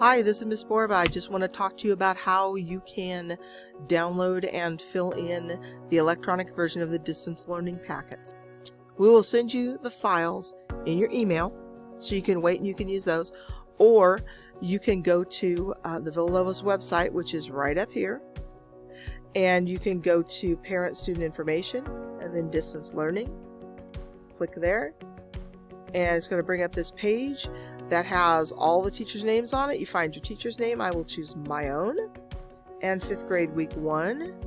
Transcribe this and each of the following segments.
Hi, this is Ms. Borba. I just want to talk to you about how you can download and fill in the electronic version of the distance learning packets. We will send you the files in your email so you can wait and you can use those, or you can go to the Villalobos website, which is right up here, and you can go to Parent-Student Information and then Distance Learning. Click there, and it's going to bring up this page that has all the teachers' names on it. You find your teacher's name. I will choose my own, and 5th grade week 1.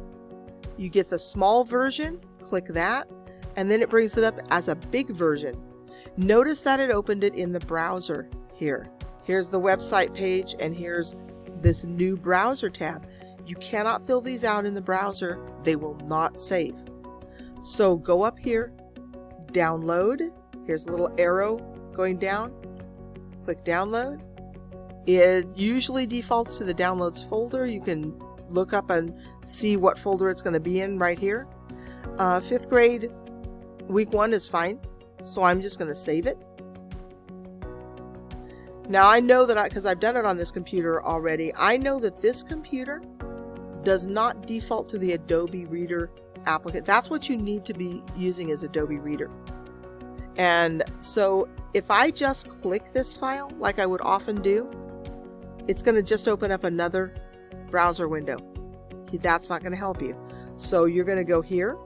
You get the small version, click that, and then it brings it up as a big version. Notice that it opened it in the browser here. Here's the website page, and here's this new browser tab. You cannot fill these out in the browser. They will not save. So go up here, download. Here's a little arrow going down. Click download. It usually defaults to the downloads folder. You can look up and see what folder it's going to be in right here. 5th grade week 1 is fine, so I'm just going to save it. Now I know that because I've done it on this computer already, I know that this computer does not default to the Adobe Reader applicant. That's what you need to be using is Adobe Reader. And so if I just click this file like I would often do, it's going to just open up another browser window. That's not going to help you. So you're going to go here.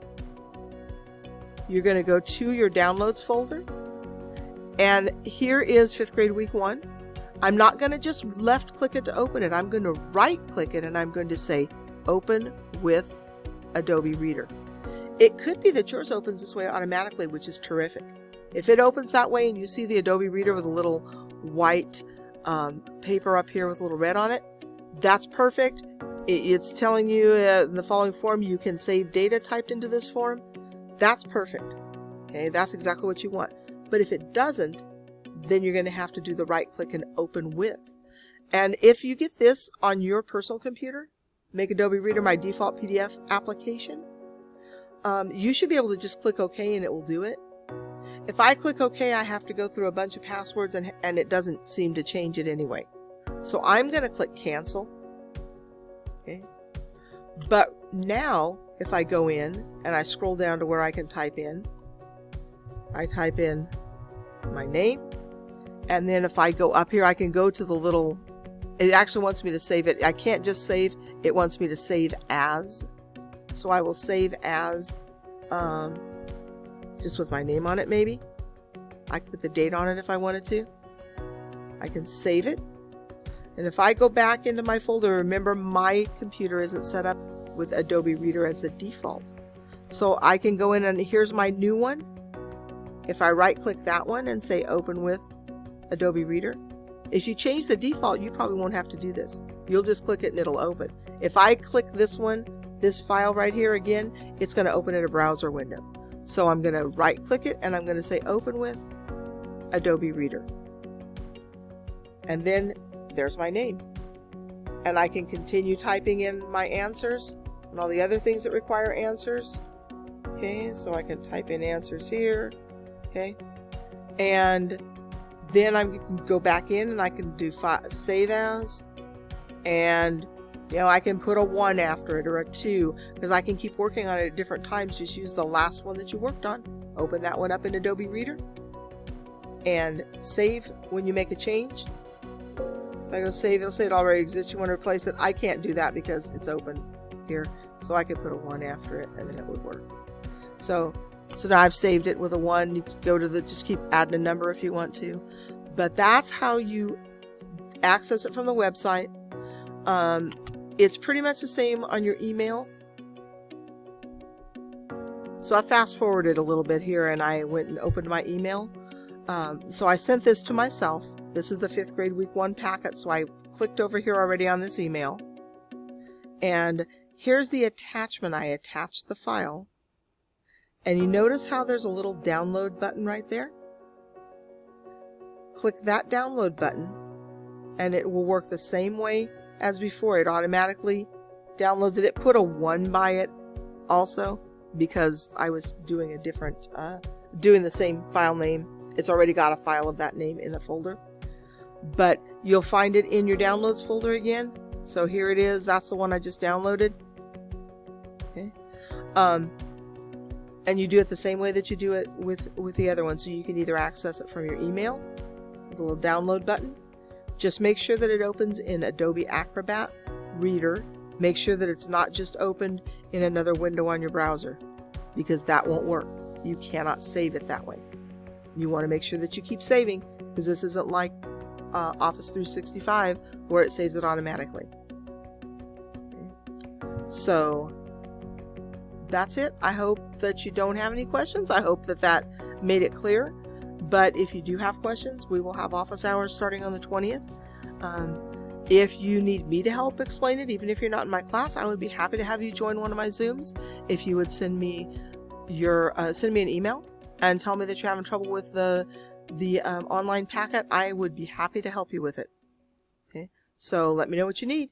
You're going to go to your downloads folder. And here is 5th grade week 1. I'm not going to just left click it to open it. I'm going to right click it and I'm going to say open with Adobe Reader. It could be that yours opens this way automatically, which is terrific. If it opens that way and you see the Adobe Reader with a little white paper up here with a little red on it, that's perfect. It's telling you in the following form you can save data typed into this form. That's perfect. Okay, that's exactly what you want. But if it doesn't, then you're going to have to do the right click and open with. And if you get this on your personal computer, make Adobe Reader my default PDF application, you should be able to just click OK and it will do it. If I click OK, I have to go through a bunch of passwords and it doesn't seem to change it anyway. So I'm going to click cancel. Okay. But now if I go in and I scroll down to where I can type in, I type in my name, and then if I go up here I can go to the little, it actually wants me to save it. I can't just save, it wants me to save as. So I will save as just with my name on it maybe. I can put the date on it if I wanted to. I can save it. And if I go back into my folder, remember my computer isn't set up with Adobe Reader as the default. So I can go in and here's my new one. If I right click that one and say open with Adobe Reader, if you change the default, you probably won't have to do this. You'll just click it and it'll open. If I click this one, this file right here again, it's going to open in a browser window. So I'm going to right click it and I'm going to say open with Adobe Reader. And then there's my name. And I can continue typing in my answers and all the other things that require answers. Okay, so I can type in answers here. Okay, and then I can go back in and I can do save as, and I can put a 1 after it or a 2 because I can keep working on it at different times. Just use the last one that you worked on, open that one up in Adobe Reader, and save when you make a change. If I go save, it'll say it already exists. You want to replace it. I can't do that because it's open here, so I could put a 1 after it and then it would work. So now I've saved it with a 1. You can go to just keep adding a number if you want to. But that's how you access it from the website. It's pretty much the same on your email. So I fast forwarded a little bit here and I went and opened my email. So I sent this to myself. This is the 5th grade week 1 packet. So I clicked over here already on this email. And here's the attachment. I attached the file. And you notice how there's a little download button right there? Click that download button and it will work the same way as before. It automatically downloads it. It put a 1 by it also because I was doing a different, doing the same file name. It's already got a file of that name in the folder. but you'll find it in your downloads folder again. So here it is. That's the one I just downloaded. Okay. And you do it the same way that you do it with the other one. So you can either access it from your email, the little download button. Just make sure that it opens in Adobe Acrobat Reader. Make sure that it's not just opened in another window on your browser, because that won't work. You cannot save it that way. You want to make sure that you keep saving, because this isn't like Office 365 where it saves it automatically. Okay. So that's it. I hope that you don't have any questions. I hope that that made it clear. But if you do have questions, we will have office hours starting on the 20th. If you need me to help explain it, even if you're not in my class, I would be happy to have you join one of my Zooms. If you would send me an email and tell me that you're having trouble with the online packet, I would be happy to help you with it. Okay, so let me know what you need.